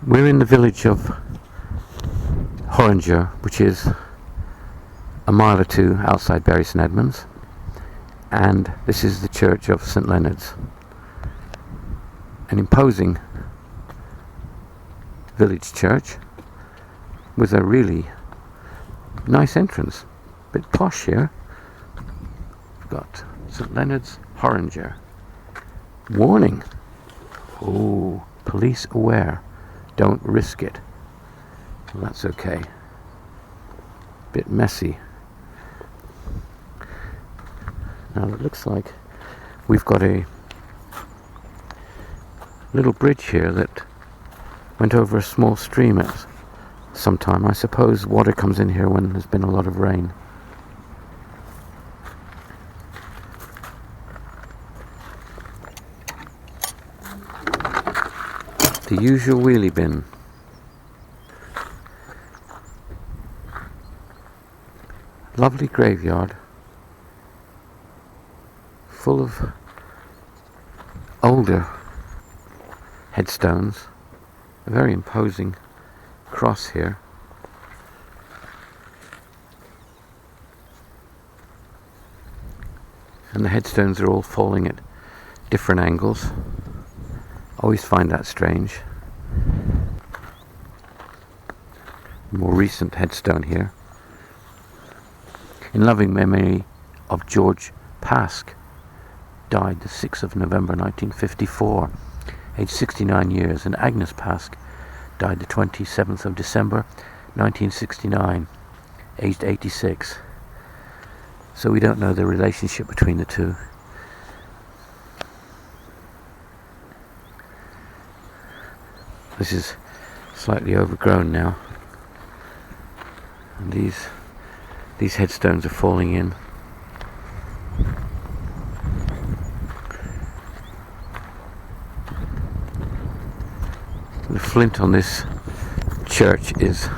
We're in the village of Horringer, which is a mile or two outside Bury St Edmunds, and this is the church of St Leonard's, an imposing village church with a really nice entrance. A bit posh here. We've got St Leonard's, Horringer. Warning! Oh, police aware. Don't risk it. Well, that's okay. Bit messy. Now it looks like we've got a little bridge here that went over a small stream at some time. I suppose water comes in here when there's been a lot of rain. The usual wheelie bin. Lovely graveyard, full of older headstones. A very imposing cross here. And the headstones are all falling at different angles. Always find that strange. More recent headstone here. In loving memory of George Pask, died the 6th of November 1954, aged 69 years, and Agnes Pask died the 27th of December 1969, aged 86. So we don't know the relationship between the two. This is slightly overgrown now, and these headstones are falling in. The flint on this church is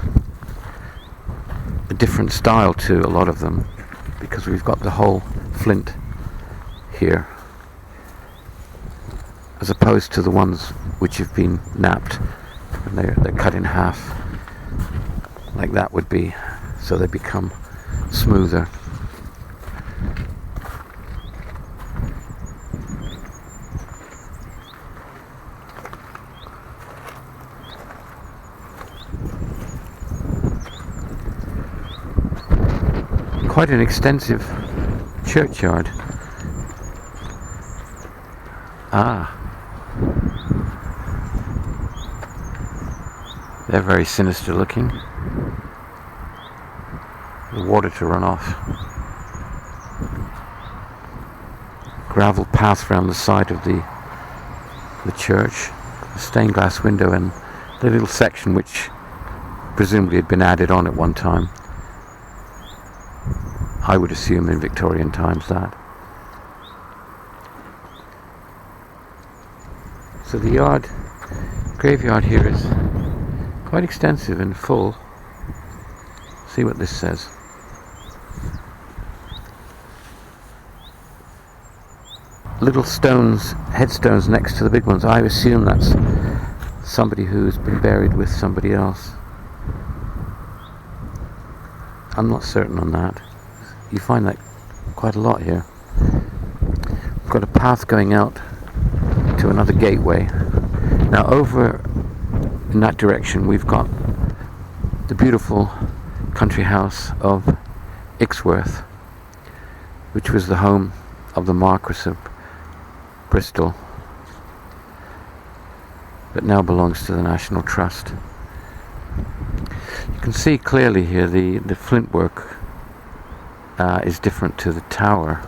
a different style to a lot of them, because we've got the whole flint here, as opposed to the ones which have been knapped and they're cut in half like that would be, so they become smoother. Quite an extensive churchyard. They're very sinister looking. The water to run off. Gravel path round the side of the church. A stained glass window and the little section which presumably had been added on at one time. I would assume in Victorian times that. So the graveyard here is quite extensive and full. See what this says. Little headstones next to the big ones. I assume that's somebody who's been buried with somebody else. I'm not certain on that. You find that quite a lot here. We've got a path going out to another gateway. Now over in that direction we've got the beautiful country house of Ickworth, which was the home of the Marquess of Bristol, but now belongs to the National Trust. You can see clearly here the flint work is different to the tower.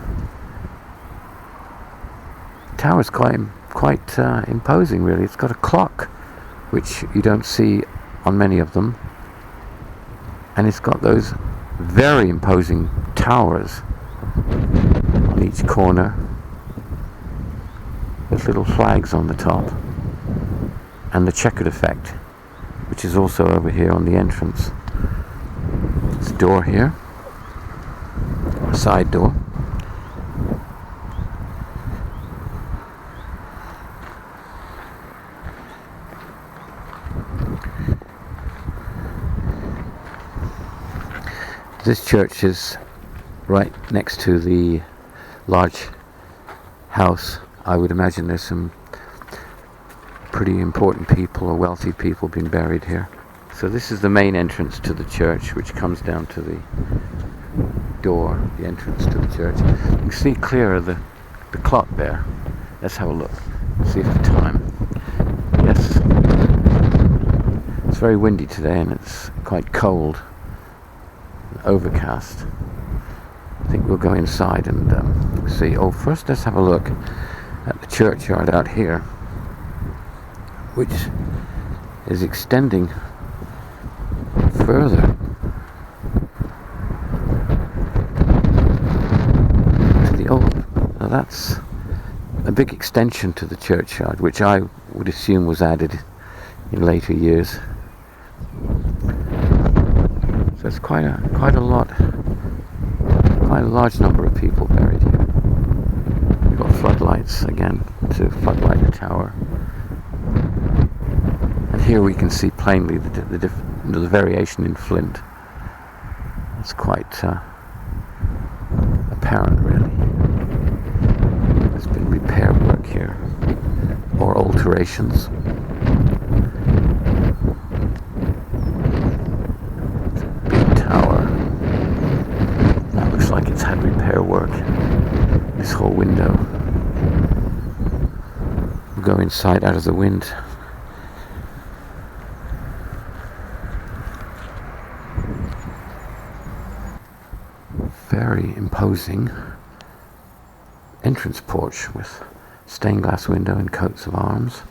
The tower is quite imposing, really. It's got a clock, which you don't see on many of them, and it's got those very imposing towers on each corner with little flags on the top, and the checkered effect, which is also over here on the entrance. There's a door here, a side door. This church is right next to the large house. I would imagine there's some pretty important people or wealthy people being buried here. So this is the main entrance to the church, which comes down to the door, the entrance to the church. You can see clearer the clock there. Let's have a look. See if the time. Yes. It's very windy today and it's quite cold. Overcast. I think we'll go inside and see. Oh, first let's have a look at the churchyard out here, which is extending further to the old. Now that's a big extension to the churchyard, which I would assume was added in later years. So it's quite a large number of people buried here. We've got floodlights again to floodlight the tower. And here we can see plainly the variation in flint. It's quite apparent, really. There's been repair work here, or alterations. Big tower. That looks like it's had repair work. This whole window. We'll go inside out of the wind. Very imposing entrance porch with stained glass window and coats of arms.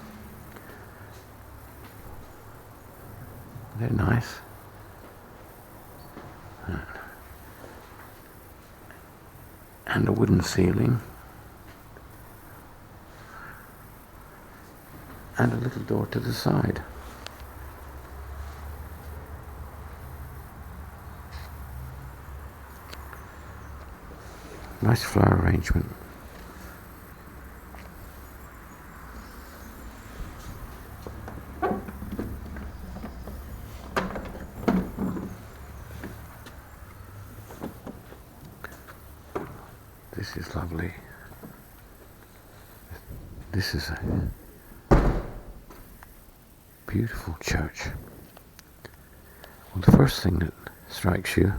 They're nice. And a wooden ceiling. And a little door to the side. Nice flower arrangement. This is lovely. This is a beautiful church. Well, the first thing that strikes you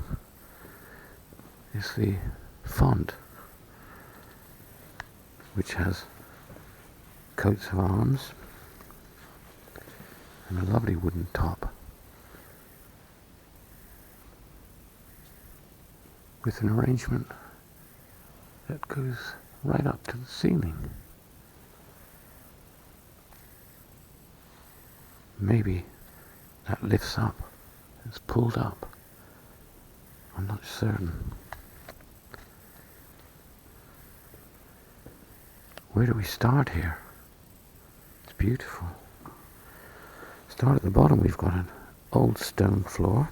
is the font, which has coats of arms and a lovely wooden top with an arrangement that goes right up to the ceiling. Maybe that lifts up, it's pulled up. I'm not certain. Where do we start here? It's beautiful. Start at the bottom. We've got an old stone floor.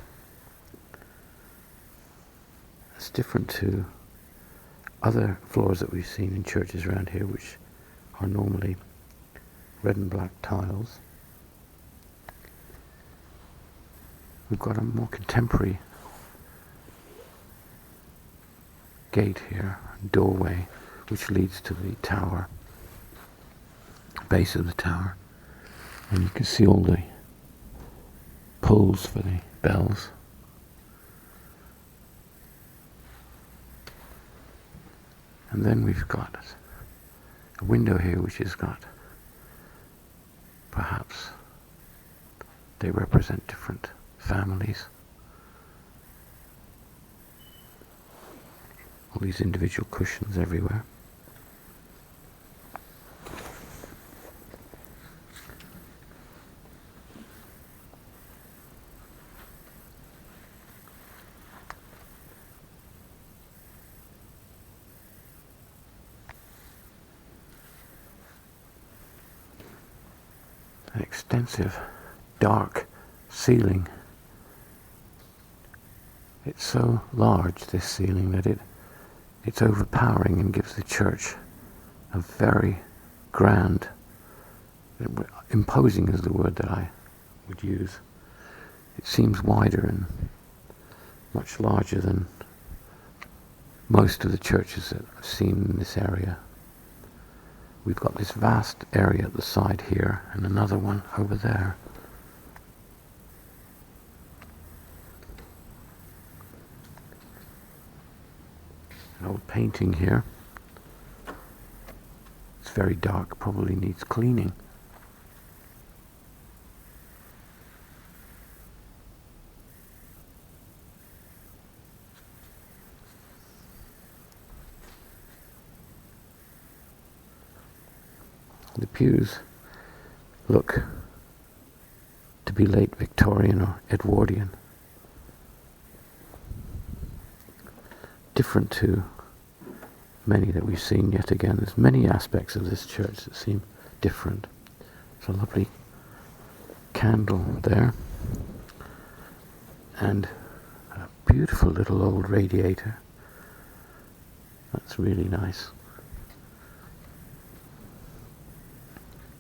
It's different to other floors that we've seen in churches around here, which are normally red and black tiles. We've got a more contemporary gate here, doorway, which leads to the tower, base of the tower. And you can see all the pulls for the bells. And then we've got a window here which has got, perhaps they represent different families. All these individual cushions everywhere. An extensive dark ceiling. It's so large, this ceiling, that it's overpowering and gives the church a very grand, imposing is the word that I would use. It seems wider and much larger than most of the churches that I've seen in this area. We've got this vast area at the side here and another one over there. An old painting here. It's very dark, probably needs cleaning. The pews look to be late Victorian or Edwardian. Different to many that we've seen yet again. There's many aspects of this church that seem different. There's a lovely candle there and a beautiful little old radiator. That's really nice.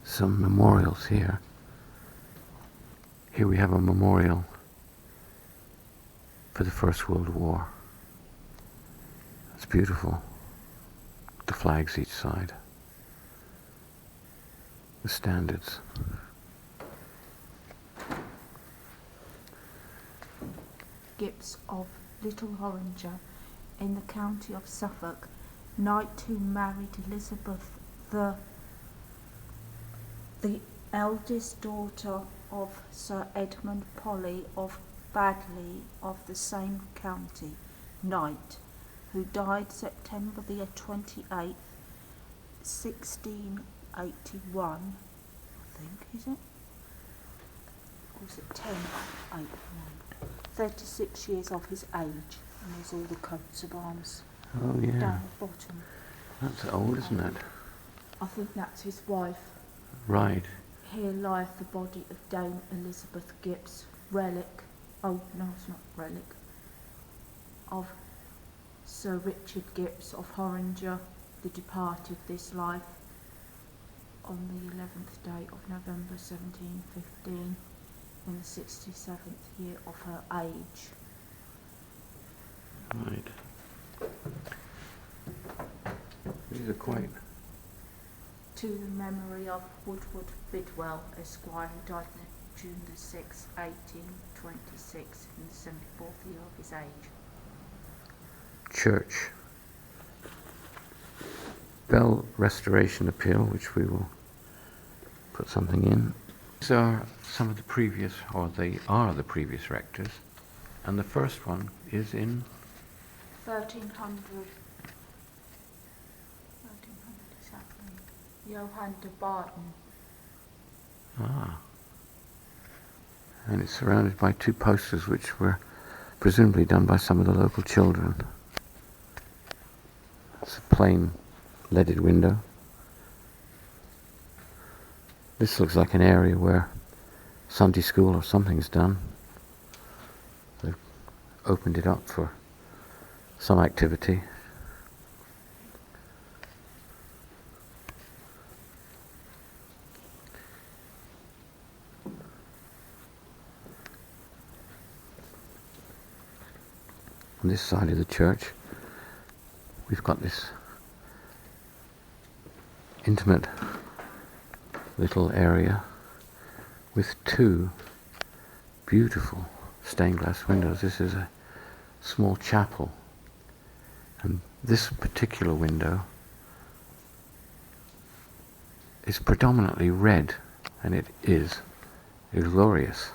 Some memorials here. Here we have a memorial for the First World War. It's beautiful. The flags each side. The standards. Gibbs of Little Horringer in the county of Suffolk, knight who married Elizabeth the eldest daughter of Sir Edmund Polly of Badley of the same county, knight, who died September the 28th, 1681, I think, is it? Or was it 1081? 36 years of his age, and there's all the coats of arms Oh yeah. down the bottom. That's old, isn't it? I think that's his wife. Right. Here lieth the body of Dame Elizabeth Gibbs, relic, oh no it's not relic, of Sir Richard Gibbs of Horringer, the departed this life on the 11th day of November 1715, in the 67th year of her age. Right. These are quite... To the memory of Woodward Bidwell, Esquire, who died on June the 6th, 1826, in the 74th year of his age. Church. Bell Restoration Appeal, which we will put something in. These are some of the previous, or they are the previous rectors, and the first one is in 1300 exactly. Johann de Barton. Ah. And it's surrounded by two posters which were presumably done by some of the local children. It's a plain leaded window. This looks like an area where Sunday school or something's done. They've opened it up for some activity. On this side of the church, we've got this intimate little area with two beautiful stained glass windows. This is a small chapel, and this particular window is predominantly red, and it is glorious.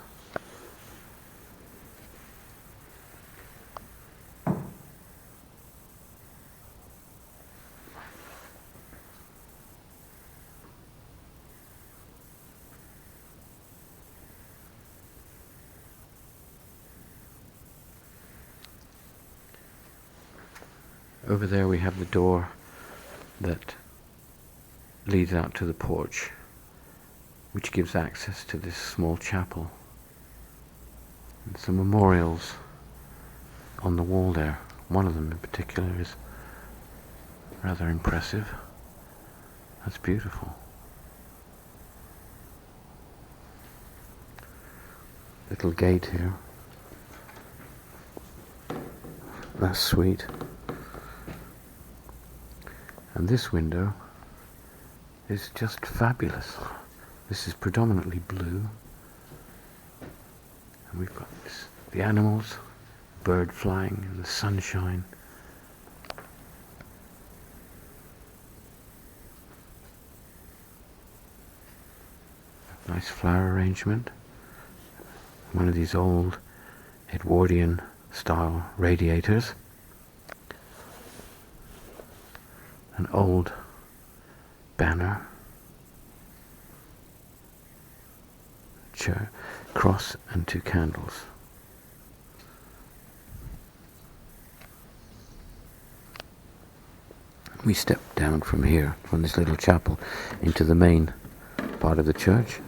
Over there we have the door that leads out to the porch, which gives access to this small chapel. And some memorials on the wall there. One of them in particular is rather impressive. That's beautiful. little gate here. That's sweet. And this window is just fabulous. This is predominantly blue. And we've got the animals, bird flying in the sunshine. Nice flower arrangement. One of these old Edwardian style radiators. An old banner. Cross and 2 candles. We step down from here, from this little chapel, into the main part of the church.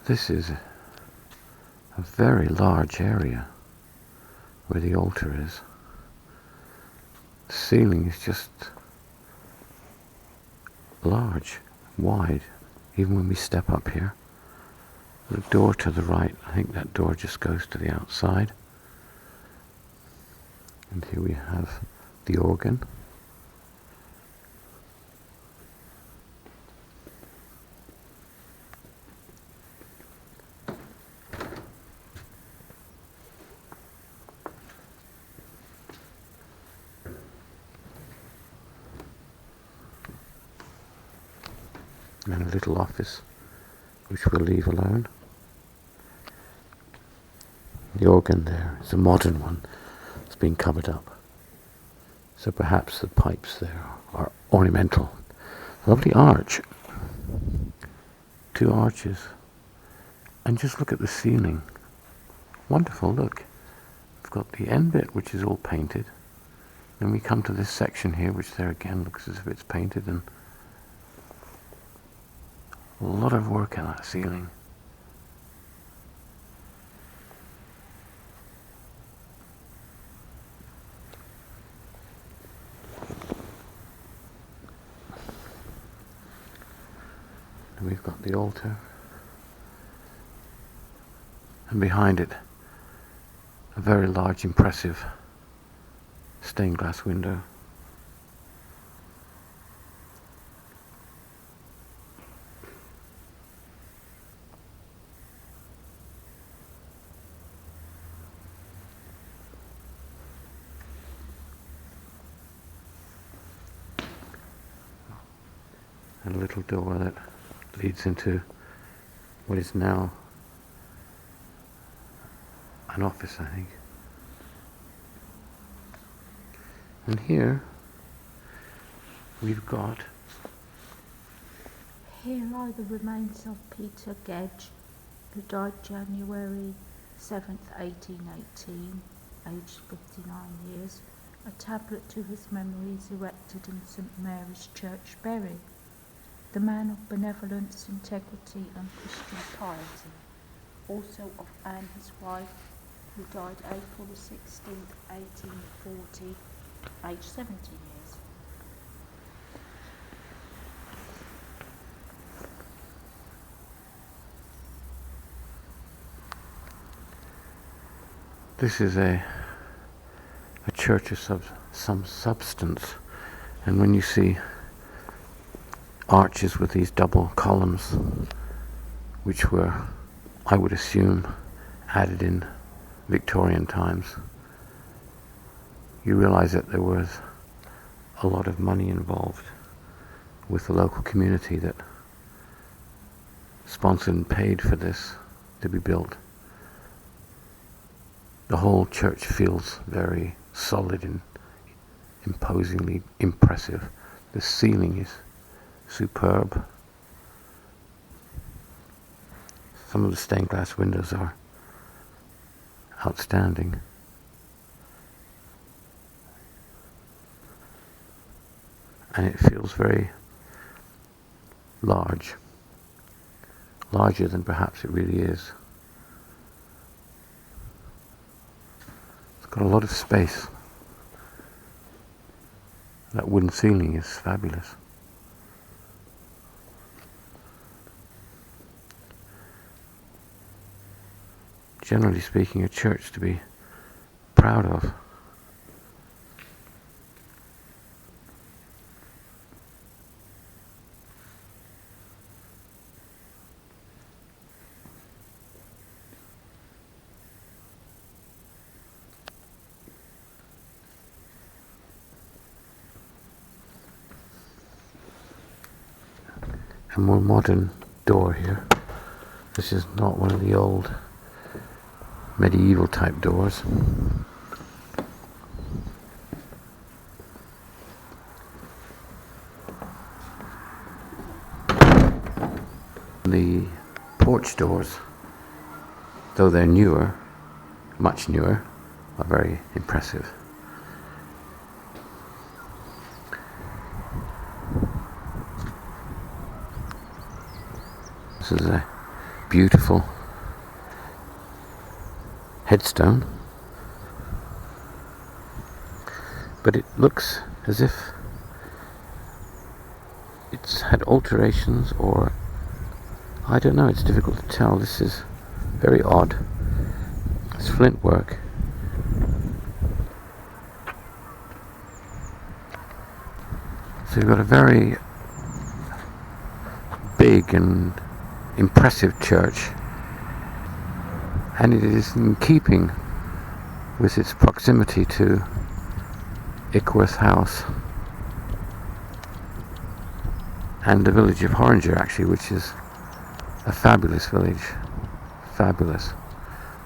This is a very large area where the altar is. The ceiling is just large, wide, even when we step up here. The door to the right, I think that door just goes to the outside. And here we have the organ. And a little office, which we'll leave alone. The organ there is a modern one. It's been covered up. So perhaps the pipes there are ornamental. Lovely arch. 2 arches. And just look at the ceiling. Wonderful, look. We've got the end bit, which is all painted. Then we come to this section here, which there again looks as if it's painted, and a lot of work in that ceiling. And we've got the altar. And behind it, a very large, impressive stained glass window. And a little door that leads into what is now an office, I think. And here we've got... Here lie the remains of Peter Gedge, who died January 7th, 1818, aged 59 years. A tablet to his memory is erected in St Mary's Church, Bury. The man of benevolence, integrity and Christian piety. Also of Anne, his wife, who died April the 16th, 1840, aged 70 years. This is a church of some substance, and when you see arches with these double columns, which were, I would assume, added in Victorian times, you realize that there was a lot of money involved with the local community that sponsored and paid for this to be built. The whole church feels very solid and imposingly impressive. The ceiling is superb. Some of the stained glass windows are outstanding. And it feels very large. Larger than perhaps it really is. It's got a lot of space. That wooden ceiling is fabulous. Generally speaking, a church to be proud of. A more modern door here. This is not one of the old medieval type doors. The porch doors, though they're newer, much newer, are very impressive. This is a beautiful headstone, but it looks as if it's had alterations, or I don't know, it's difficult to tell. This is very odd. It's flint work. So you've got a very big and impressive church, and it is in keeping with its proximity to Ickworth House and the village of Horringer, actually, which is a fabulous village. Fabulous.